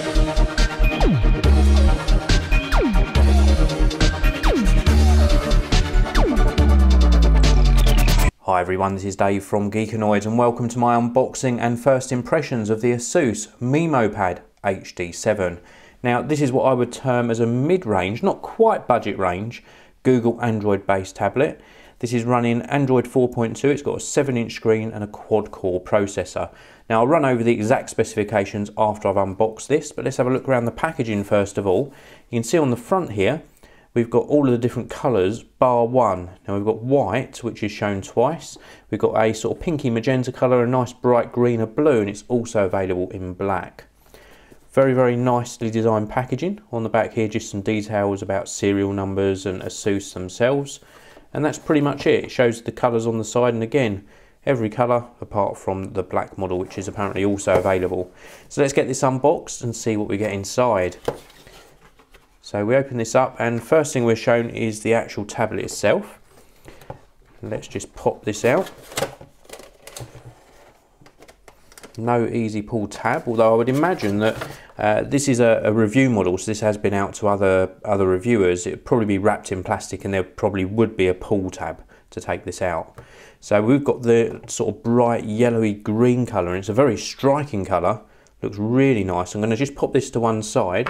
Hi everyone, this is Dave from Geekanoids and welcome to my unboxing and first impressions of the Asus Memo Pad HD7. Now this is what I would term as a mid-range, not quite budget range, Google Android based tablet. This is running Android 4.2, it's got a 7-inch screen and a quad-core processor. Now I'll run over the exact specifications after I've unboxed this, but let's have a look around the packaging first of all. You can see on the front here, we've got all of the different colours bar one. Now we've got white, which is shown twice. We've got a sort of pinky magenta colour, a nice bright green or blue, and it's also available in black. Very, very nicely designed packaging. On the back here, just some details about serial numbers and Asus themselves. And that's pretty much it. It shows the colours on the side, and again, every colour apart from the black model, which is apparently also available. So let's get this unboxed and see what we get inside. So we open this up and first thing we're shown is the actual tablet itself. Let's just pop this out. No easy pull tab, although I would imagine that this is a review model, so this has been out to other reviewers. It would probably be wrapped in plastic and there probably would be a pull tab to take this out. So we've got the sort of bright yellowy green colour, and it's a very striking colour. Looks really nice. I'm going to just pop this to one side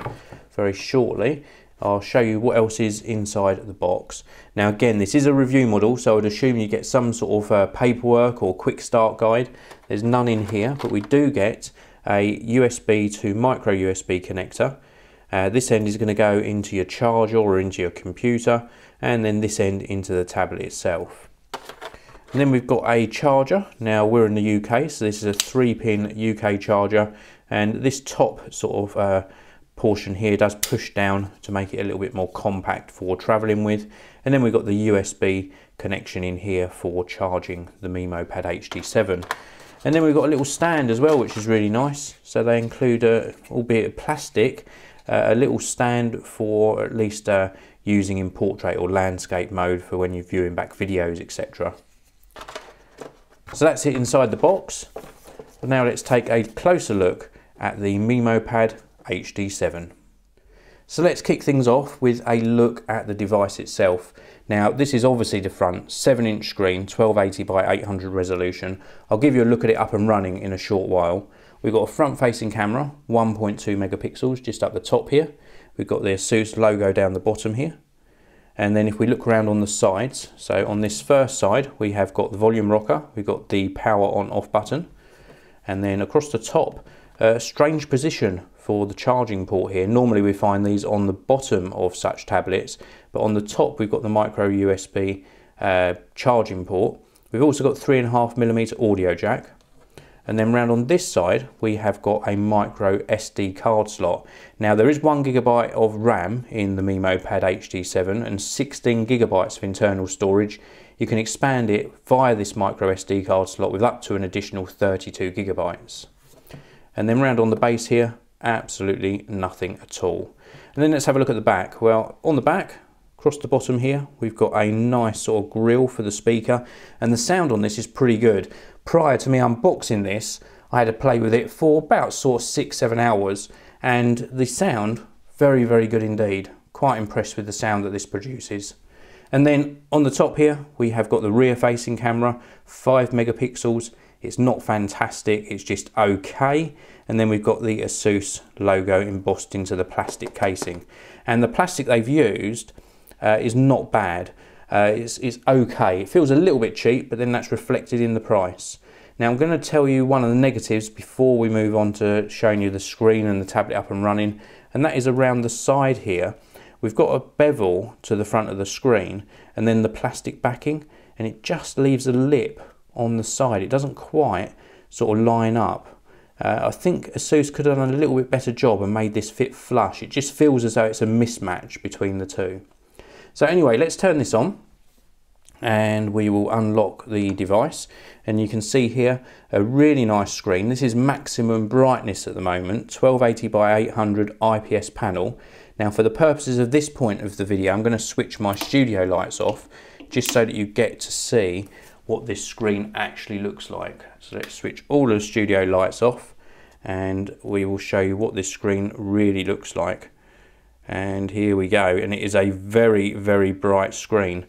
very shortly. I'll show you what else is inside the box. Now again, this is a review model, so I'd assume you get some sort of paperwork or quick start guide. There's none in here, but we do get a USB to micro USB connector. This end is going to go into your charger or into your computer, and then this end into the tablet itself. And then we've got a charger. Now we're in the UK, so this is a 3-pin UK charger, and this top sort of portion here does push down to make it a little bit more compact for traveling with. And then we've got the USB connection in here for charging the Memo Pad HD7. And then we've got a little stand as well, which is really nice. So they include, albeit plastic, a little stand for at least using in portrait or landscape mode for when you're viewing back videos, etc. So that's it inside the box. But now let's take a closer look at the Memo Pad HD7. So let's kick things off with a look at the device itself. Now this is obviously the front, 7-inch screen, 1280 by 800 resolution. I'll give you a look at it up and running in a short while. We've got a front facing camera, 1.2 megapixels just up the top here. We've got the Asus logo down the bottom here. And then if we look around on the sides, so on this first side we have got the volume rocker, we've got the power on off button, and then across the top, a strange position for the charging port here. Normally we find these on the bottom of such tablets, but on the top we've got the micro USB charging port. We've also got 3.5mm audio jack. And then round on this side, we have got a micro SD card slot. Now there is 1GB of RAM in the Memo Pad HD7 and 16GB of internal storage. You can expand it via this micro SD card slot with up to an additional 32GB. And then round on the base here, absolutely nothing at all. And then let's have a look at the back. Well, on the back, across the bottom here, we've got a nice sort of grille for the speaker, and the sound on this is pretty good. Prior to me unboxing this, I had to play with it for about sort of 6-7 hours, and the sound, very, very good indeed. Quite impressed with the sound that this produces. And then on the top here, we have got the rear facing camera, 5 megapixels. It's not fantastic, it's just okay. And then we've got the Asus logo embossed into the plastic casing. And the plastic they've used is not bad. It's okay. It feels a little bit cheap, but then that's reflected in the price. Now I'm going to tell you one of the negatives before we move on to showing you the screen and the tablet up and running, and that is around the side here. We've got a bevel to the front of the screen and then the plastic backing, and it just leaves a lip on the side. It doesn't quite sort of line up. I think Asus could have done a little bit better job and made this fit flush. It just feels as though it's a mismatch between the two. So anyway, let's turn this on and we will unlock the device, and you can see here a really nice screen. This is maximum brightness at the moment, 1280 by 800 IPS panel. Now for the purposes of this point of the video, I'm going to switch my studio lights off just so that you get to see what this screen actually looks like. So let's switch all of the studio lights off, and we will show you what this screen really looks like. And here we go, and it is a very, very bright screen,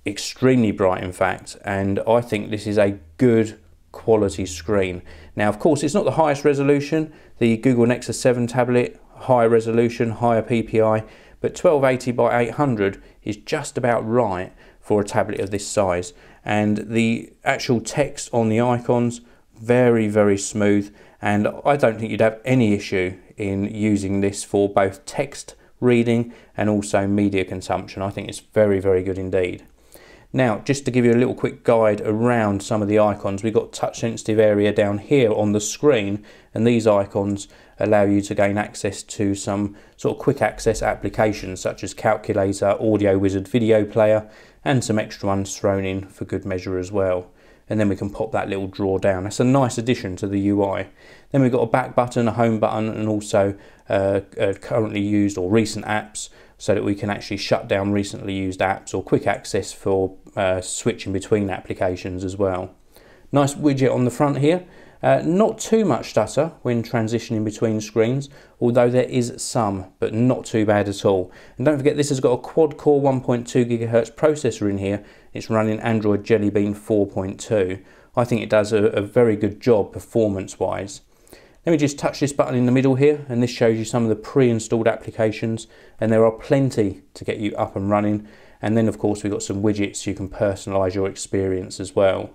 extremely bright in fact, and I think this is a good quality screen. Now of course it's not the highest resolution, the Google Nexus 7 tablet, higher resolution, higher PPI, but 1280 by 800 is just about right for a tablet of this size, and the actual text on the icons, very, very smooth, and I don't think you'd have any issue in using this for both text reading and also media consumption. I think it's very, very good indeed. Now, just to give you a little quick guide around some of the icons, we've got touch sensitive area down here on the screen, and these icons allow you to gain access to some sort of quick access applications such as calculator, audio wizard, video player, and some extra ones thrown in for good measure as well. And then we can pop that little drawer down. That's a nice addition to the UI. Then we've got a back button, a home button, and also currently used or recent apps, so that we can actually shut down recently used apps, or quick access for switching between applications as well. Nice widget on the front here. Not too much stutter when transitioning between screens, although there is some, but not too bad at all. And don't forget, this has got a quad-core 1.2 GHz processor in here. It's running Android Jelly Bean 4.2. I think it does a very good job performance-wise. Let me just touch this button in the middle here, and this shows you some of the pre-installed applications, and there are plenty to get you up and running. And then of course we've got some widgets so you can personalize your experience as well.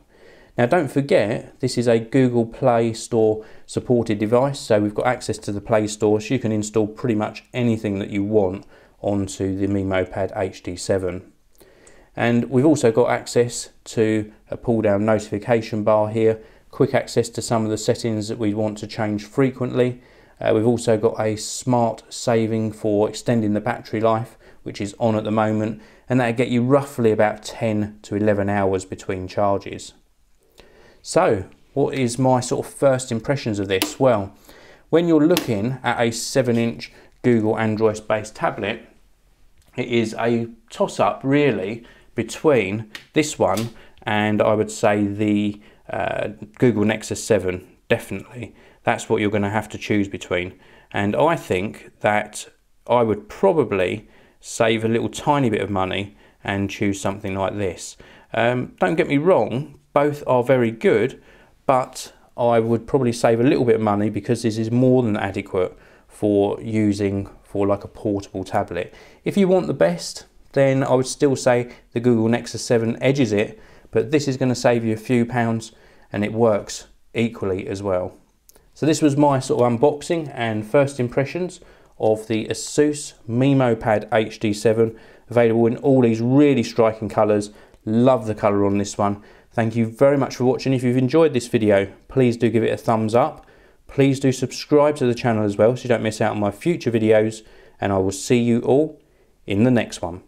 Now don't forget, this is a Google Play Store supported device, so we've got access to the Play Store, so you can install pretty much anything that you want onto the Memo Pad HD7. And we've also got access to a pull down notification bar here, quick access to some of the settings that we want to change frequently. We've also got a smart saving for extending the battery life, which is on at the moment, and that'll get you roughly about 10 to 11 hours between charges. So what is my sort of first impressions of this? Well, when you're looking at a 7-inch Google Android based tablet, it is a toss-up really between this one and I would say the Google Nexus 7, definitely. That's what you're going to have to choose between. And I think that I would probably save a little tiny bit of money and choose something like this. Don't get me wrong, both are very good, but I would probably save a little bit of money because this is more than adequate for using for like a portable tablet. If you want the best, then I would still say the Google Nexus 7 edges it, but this is going to save you a few pounds and it works equally as well. So this was my sort of unboxing and first impressions of the Asus Memo Pad HD7, available in all these really striking colours. Love the colour on this one. Thank you very much for watching. If you've enjoyed this video, please do give it a thumbs up. Please do subscribe to the channel as well so you don't miss out on my future videos, and I will see you all in the next one.